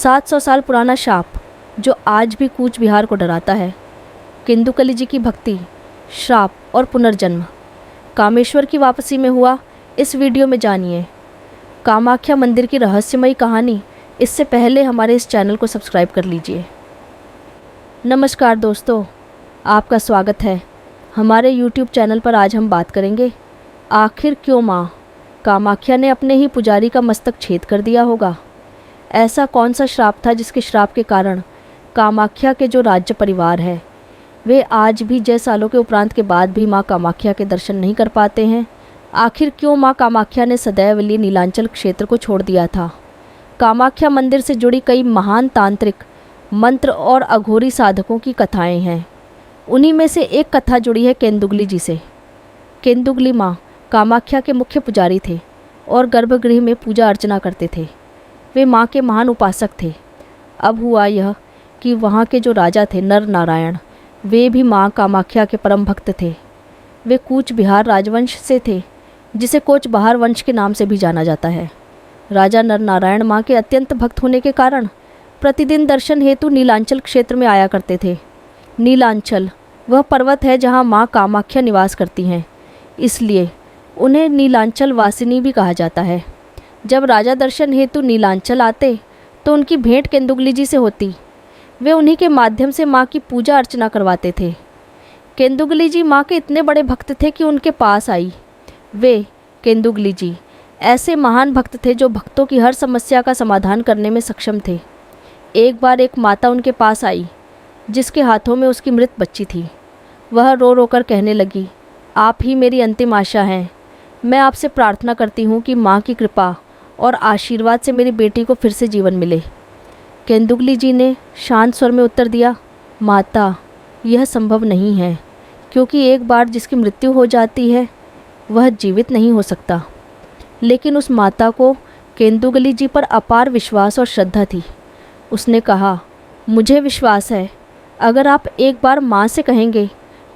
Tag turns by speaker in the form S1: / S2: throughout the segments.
S1: 700 साल पुराना शाप जो आज भी कूच बिहार को डराता है। केंदुकली जी की भक्ति, श्राप और पुनर्जन्म कामेश्वर की वापसी में हुआ, इस वीडियो में जानिए। कामाख्या मंदिर की रहस्यमयी कहानी। इससे पहले हमारे इस चैनल को सब्सक्राइब कर लीजिए। नमस्कार दोस्तों, आपका स्वागत है हमारे YouTube चैनल पर। आज हम बात करेंगे, आखिर क्यों माँ कामाख्या ने अपने ही पुजारी का मस्तक छेद कर दिया होगा। ऐसा कौन सा श्राप था जिसके श्राप के कारण कामाख्या के जो राज्य परिवार है वे आज भी जय सालों के उपरांत के बाद भी माँ कामाख्या के दर्शन नहीं कर पाते हैं। आखिर क्यों माँ कामाख्या ने सदैव लिए नीलांचल क्षेत्र को छोड़ दिया था। कामाख्या मंदिर से जुड़ी कई महान तांत्रिक, मंत्र और अघोरी साधकों की कथाएं हैं। उन्हीं में से एक कथा जुड़ी है केंदुगली जी से। केंदुगली माँ कामाख्या के मुख्य पुजारी थे और गर्भगृह में पूजा अर्चना करते थे। वे माँ के महान उपासक थे। अब हुआ यह कि वहाँ के जो राजा थे नर नारायण, वे भी माँ कामाख्या के परम भक्त थे। वे कूच बिहार राजवंश से थे, जिसे कोच बहार वंश के नाम से भी जाना जाता है। राजा नर नारायण माँ के अत्यंत भक्त होने के कारण प्रतिदिन दर्शन हेतु नीलांचल क्षेत्र में आया करते थे। नीलांचल वह पर्वत है जहाँ माँ कामाख्या निवास करती हैं, इसलिए उन्हें नीलांचल वासिनी भी कहा जाता है। जब राजा दर्शन हेतु नीलांचल आते तो उनकी भेंट केंदुगली जी से होती। वे उन्हीं के माध्यम से माँ की पूजा अर्चना करवाते थे। केंदुगली जी माँ के इतने बड़े भक्त थे कि उनके पास आई। वे केंदुगली जी ऐसे महान भक्त थे जो भक्तों की हर समस्या का समाधान करने में सक्षम थे। एक बार एक माता उनके पास आई जिसके हाथों में उसकी मृत बच्ची थी। वह रो रो कर कहने लगी, आप ही मेरी अंतिम आशा हैं। मैं आपसे प्रार्थना करती हूँ कि माँ की कृपा और आशीर्वाद से मेरी बेटी को फिर से जीवन मिले। केंदुगली जी ने शांत स्वर में उत्तर दिया, माता, यह संभव नहीं है, क्योंकि एक बार जिसकी मृत्यु हो जाती है वह जीवित नहीं हो सकता। लेकिन उस माता को केंदुगली जी पर अपार विश्वास और श्रद्धा थी। उसने कहा, मुझे विश्वास है, अगर आप एक बार माँ से कहेंगे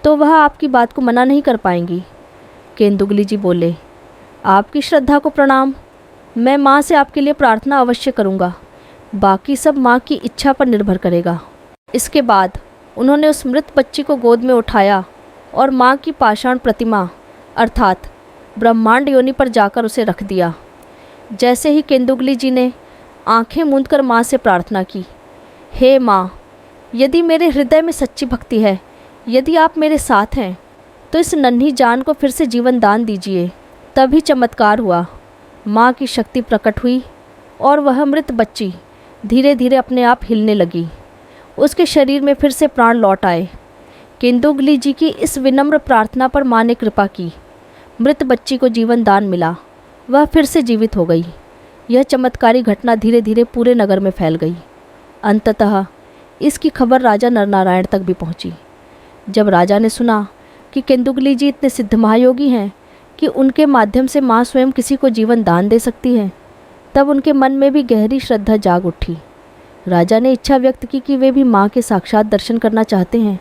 S1: तो वह आपकी बात को मना नहीं कर पाएंगी। केंदुगली जी बोले, आपकी श्रद्धा को प्रणाम। मैं माँ से आपके लिए प्रार्थना अवश्य करूँगा, बाकी सब माँ की इच्छा पर निर्भर करेगा। इसके बाद उन्होंने उस मृत बच्ची को गोद में उठाया और माँ की पाषाण प्रतिमा अर्थात ब्रह्मांड योनि पर जाकर उसे रख दिया। जैसे ही केंदुगली जी ने आंखें मूंदकर माँ से प्रार्थना की, हे माँ, यदि मेरे हृदय में सच्ची भक्ति है, यदि आप मेरे साथ हैं, तो इस नन्ही जान को फिर से जीवन दान दीजिए। तभी चमत्कार हुआ। माँ की शक्ति प्रकट हुई और वह मृत बच्ची धीरे धीरे अपने आप हिलने लगी। उसके शरीर में फिर से प्राण लौट आए। केंदुगली जी की इस विनम्र प्रार्थना पर माँ ने कृपा की। मृत बच्ची को जीवन दान मिला, वह फिर से जीवित हो गई। यह चमत्कारी घटना धीरे धीरे पूरे नगर में फैल गई। अंततः इसकी खबर राजा नरनारायण तक भी पहुँची। जब राजा ने सुना कि केंदुगली जी इतने सिद्ध महायोगी हैं कि उनके माध्यम से माँ स्वयं किसी को जीवन दान दे सकती है, तब उनके मन में भी गहरी श्रद्धा जाग उठी। राजा ने इच्छा व्यक्त की कि वे भी माँ के साक्षात दर्शन करना चाहते हैं।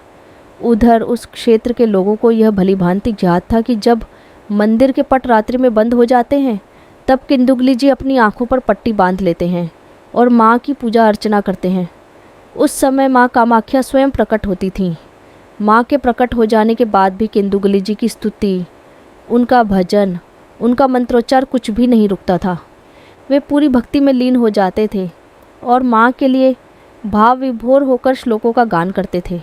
S1: उधर उस क्षेत्र के लोगों को यह भली भांति ज्ञात था कि जब मंदिर के पट रात्रि में बंद हो जाते हैं, तब केंदुगली जी अपनी आँखों पर पट्टी बांध लेते हैं और माँ की पूजा अर्चना करते हैं। उस समय माँ कामाख्या स्वयं प्रकट होती थीं। माँ के प्रकट हो जाने के बाद भी केंदुगली जी की स्तुति, उनका भजन, उनका मंत्रोच्चार कुछ भी नहीं रुकता था। वे पूरी भक्ति में लीन हो जाते थे और माँ के लिए भाव विभोर होकर श्लोकों का गान करते थे।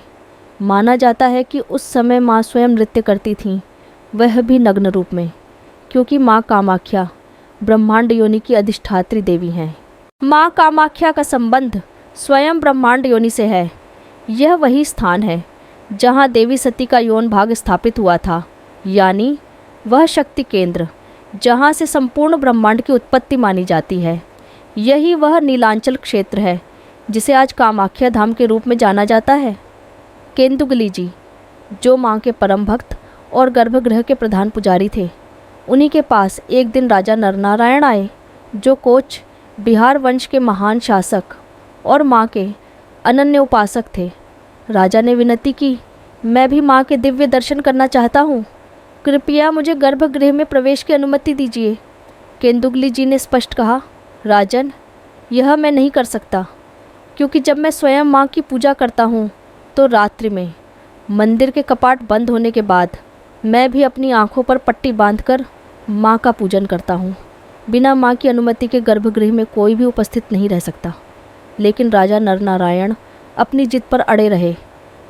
S1: माना जाता है कि उस समय माँ स्वयं नृत्य करती थीं, वह भी नग्न रूप में, क्योंकि माँ कामाख्या ब्रह्मांड योनि की अधिष्ठात्री देवी हैं। माँ कामाख्या का संबंध स्वयं ब्रह्मांड योनि से है। यह वही स्थान है जहाँ देवी सती का यौन भाग स्थापित हुआ था, यानी वह शक्ति केंद्र जहाँ से संपूर्ण ब्रह्मांड की उत्पत्ति मानी जाती है। यही वह नीलांचल क्षेत्र है जिसे आज कामाख्या धाम के रूप में जाना जाता है। केंदुगली जी, जो माँ के परम भक्त और गर्भगृह के प्रधान पुजारी थे, उन्हीं के पास एक दिन राजा नरनारायण आए, जो कोच बिहार वंश के महान शासक और माँ के अनन्य उपासक थे। राजा ने विनती की, मैं भी माँ के दिव्य दर्शन करना चाहता हूँ, कृपया मुझे गर्भगृह में प्रवेश की अनुमति दीजिए। केंदुगली जी ने स्पष्ट कहा, राजन, यह मैं नहीं कर सकता। क्योंकि जब मैं स्वयं माँ की पूजा करता हूँ तो रात्रि में मंदिर के कपाट बंद होने के बाद मैं भी अपनी आँखों पर पट्टी बांधकर माँ का पूजन करता हूँ। बिना माँ की अनुमति के गर्भगृह में कोई भी उपस्थित नहीं रह सकता। लेकिन राजा नरनारायण अपनी जिद पर अड़े रहे।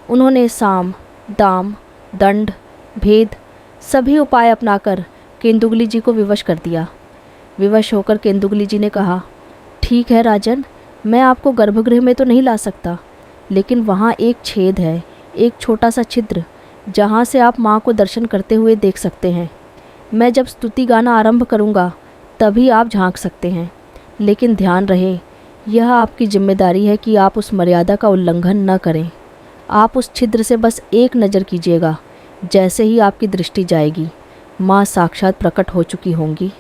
S1: उन्होंने साम, दाम, दंड, भेद सभी उपाय अपनाकर केंदुगली जी को विवश कर दिया। विवश होकर केंदुगली जी ने कहा, ठीक है राजन, मैं आपको गर्भगृह में तो नहीं ला सकता, लेकिन वहाँ एक छेद है, एक छोटा सा छिद्र, जहाँ से आप माँ को दर्शन करते हुए देख सकते हैं। मैं जब स्तुति गाना आरंभ करूँगा तभी आप झांक सकते हैं, लेकिन ध्यान रहे, यह आपकी जिम्मेदारी है कि आप उस मर्यादा का उल्लंघन न करें। आप उस छिद्र से बस एक नज़र कीजिएगा। जैसे ही आपकी दृष्टि जाएगी, माँ साक्षात प्रकट हो चुकी होंगी।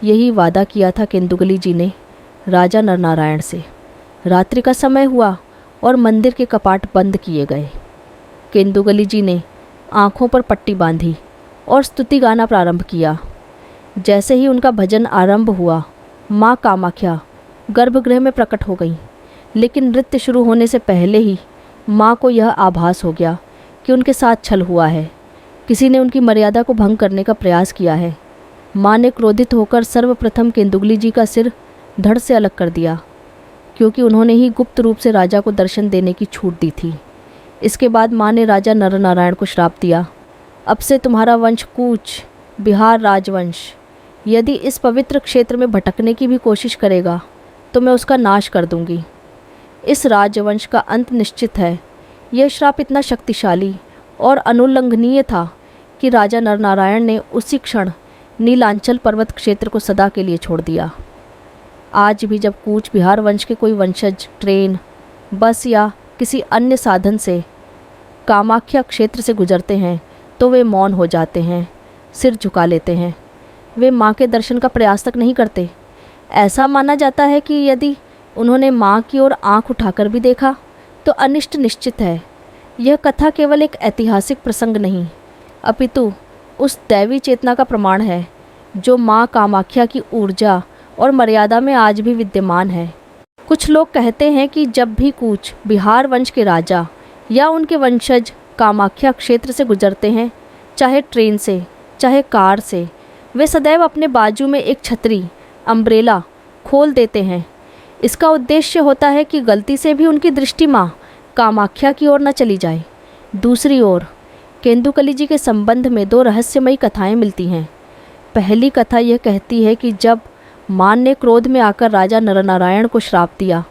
S1: यही वादा किया था केंदुगली जी ने राजा नरनारायण से। रात्रि का समय हुआ और मंदिर के कपाट बंद किए गए। केंदुगली जी ने आँखों पर पट्टी बांधी और स्तुति गाना प्रारंभ किया। जैसे ही उनका भजन आरंभ हुआ, माँ कामाख्या गर्भगृह में प्रकट हो गई। लेकिन नृत्य शुरू होने से पहले ही माँ को यह आभास हो गया कि उनके साथ छल हुआ है। किसी ने उनकी मर्यादा को भंग करने का प्रयास किया है। माँ ने क्रोधित होकर सर्वप्रथम केंदुगली जी का सिर धड़ से अलग कर दिया, क्योंकि उन्होंने ही गुप्त रूप से राजा को दर्शन देने की छूट दी थी। इसके बाद माँ ने राजा नरनारायण को श्राप दिया, अब से तुम्हारा वंश कूच, बिहार राजवंश, यदि इस पवित्र क्षेत्र में भटकने की भी कोशिश करेगा तो मैं उसका नाश कर दूंगी। इस राजवंश का अंत निश्चित है। यह श्राप इतना शक्तिशाली और अनुल्लंघनीय था कि राजा नरनारायण ने उसी क्षण नीलांचल पर्वत क्षेत्र को सदा के लिए छोड़ दिया। आज भी जब कूच बिहार वंश के कोई वंशज ट्रेन, बस या किसी अन्य साधन से कामाख्या क्षेत्र से गुजरते हैं तो वे मौन हो जाते हैं, सिर झुका लेते हैं। वे माँ के दर्शन का प्रयास तक नहीं करते। ऐसा माना जाता है कि यदि उन्होंने माँ की ओर आंख उठाकर भी देखा तो अनिष्ट निश्चित है। यह कथा केवल एक ऐतिहासिक प्रसंग नहीं, अपितु उस दैवी चेतना का प्रमाण है जो माँ कामाख्या की ऊर्जा और मर्यादा में आज भी विद्यमान है। कुछ लोग कहते हैं कि जब भी कूच बिहार वंश के राजा या उनके वंशज कामाख्या क्षेत्र से गुजरते हैं, चाहे ट्रेन से चाहे कार से, वे सदैव अपने बाजू में एक छतरी, अम्ब्रेला खोल देते हैं। इसका उद्देश्य होता है कि गलती से भी उनकी दृष्टि माँ कामाख्या की ओर न चली जाए। दूसरी ओर केंदुकली जी के संबंध में दो रहस्यमयी कथाएं मिलती हैं। पहली कथा यह कहती है कि जब माँ ने क्रोध में आकर राजा नरनारायण को श्राप दिया,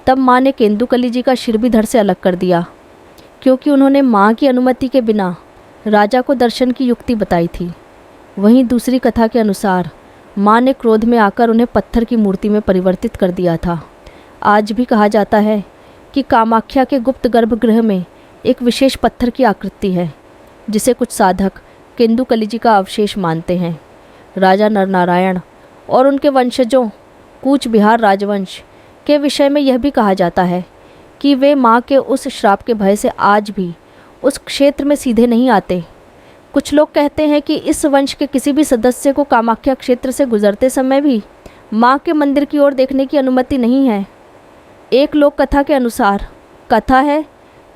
S1: तब माँ ने केंदुकली जी का सिर भी धड़ से अलग कर दिया, क्योंकि उन्होंने माँ की अनुमति के बिना राजा को दर्शन की युक्ति बताई थी। वहीं दूसरी कथा के अनुसार माँ ने क्रोध में आकर उन्हें पत्थर की मूर्ति में परिवर्तित कर दिया था। आज भी कहा जाता है कि कामाख्या के गुप्त गर्भगृह में एक विशेष पत्थर की आकृति है, जिसे कुछ साधक केंदुकली जी का अवशेष मानते हैं। राजा नरनारायण और उनके वंशजों कूच बिहार राजवंश के विषय में यह भी कहा जाता है कि वे माँ के उस श्राप के भय से आज भी उस क्षेत्र में सीधे नहीं आते। कुछ लोग कहते हैं कि इस वंश के किसी भी सदस्य को कामाख्या क्षेत्र से गुजरते समय भी माँ के मंदिर की ओर देखने की अनुमति नहीं है। एक लोक कथा के अनुसार कथा है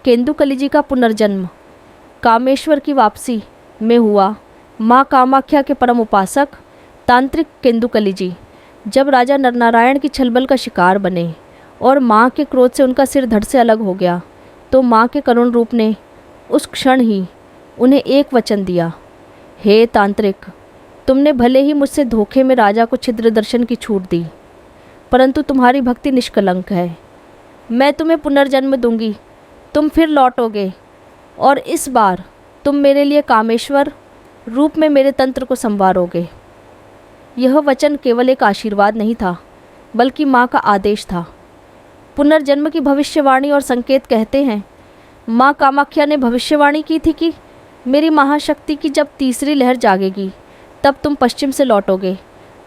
S1: केंदुकली जी का पुनर्जन्म कामेश्वर की वापसी में हुआ। माँ कामाख्या के परम उपासक तांत्रिक केंदुकली जी जब राजा नरनारायण की छलबल का शिकार बने और माँ के क्रोध से उनका सिर धड़ से अलग हो गया, तो माँ के करुण रूप ने उस क्षण ही उन्हें एक वचन दिया, हे तांत्रिक, तुमने भले ही मुझसे धोखे में राजा को छिद्र दर्शन की छूट दी, परंतु तुम्हारी भक्ति निष्कलंक है। मैं तुम्हें पुनर्जन्म दूंगी, तुम फिर लौटोगे और इस बार तुम मेरे लिए कामेश्वर रूप में मेरे तंत्र को संवारोगे। यह वचन केवल एक आशीर्वाद नहीं था, बल्कि माँ का आदेश था। पुनर्जन्म की भविष्यवाणी और संकेत कहते हैं, माँ कामाख्या ने भविष्यवाणी की थी कि मेरी महाशक्ति की जब तीसरी लहर जागेगी, तब तुम पश्चिम से लौटोगे।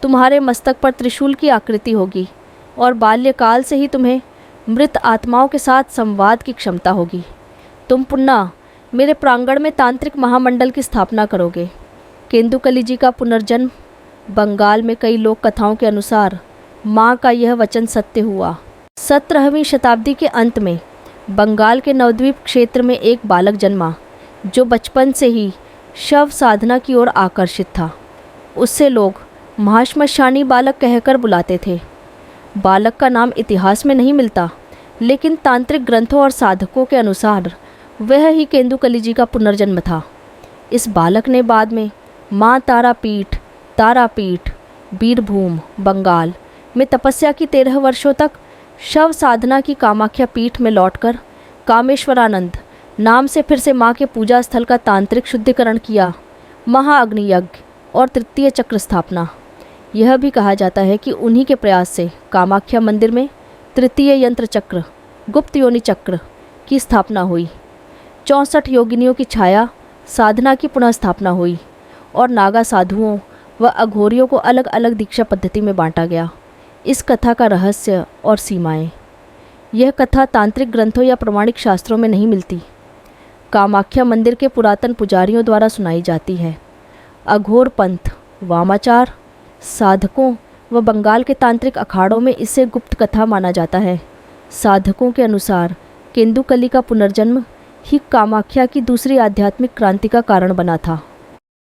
S1: तुम्हारे मस्तक पर त्रिशूल की आकृति होगी और बाल्यकाल से ही तुम्हें मृत आत्माओं के साथ संवाद की क्षमता होगी। तुम पुनः मेरे प्रांगण में तांत्रिक महामंडल की स्थापना करोगे। केंदुकली जी का पुनर्जन्म। बंगाल में कई लोक कथाओं के अनुसार माँ का यह वचन सत्य हुआ। 17वीं शताब्दी के अंत में बंगाल के नवद्वीप क्षेत्र में एक बालक जन्मा जो बचपन से ही शव साधना की ओर आकर्षित था। उससे लोग महाश्मशानी बालक कहकर बुलाते थे। बालक का नाम इतिहास में नहीं मिलता, लेकिन तांत्रिक ग्रंथों और साधकों के अनुसार वह ही केंदुकली जी का पुनर्जन्म था। इस बालक ने बाद में माँ तारापीठ बीरभूम बंगाल में तपस्या की 13 वर्षों तक शव साधना की कामाख्या पीठ में लौटकर कामेश्वरानंद नाम से फिर से माँ के पूजा स्थल का तांत्रिक शुद्धिकरण किया, महाअग्नि यज्ञ और तृतीय चक्र स्थापना। यह भी कहा जाता है कि उन्हीं के प्रयास से कामाख्या मंदिर में तृतीय यंत्र चक्र गुप्त योनि चक्र की स्थापना हुई। 64 योगिनियों की छाया साधना की पुनः स्थापना हुई और नागा साधुओं व अघोरियों को अलग अलग दीक्षा पद्धति में बांटा गया। इस कथा का रहस्य और सीमाएं। यह कथा तांत्रिक ग्रंथों या प्रमाणिक शास्त्रों में नहीं मिलती। कामाख्या मंदिर के पुरातन पुजारियों द्वारा सुनाई जाती है। अघोर पंथ, वामाचार, साधकों व बंगाल के तांत्रिक अखाड़ों में इसे गुप्त कथा माना जाता है। साधकों के अनुसार केंदुकली का पुनर्जन्म ही कामाख्या की दूसरी आध्यात्मिक क्रांति का कारण बना था।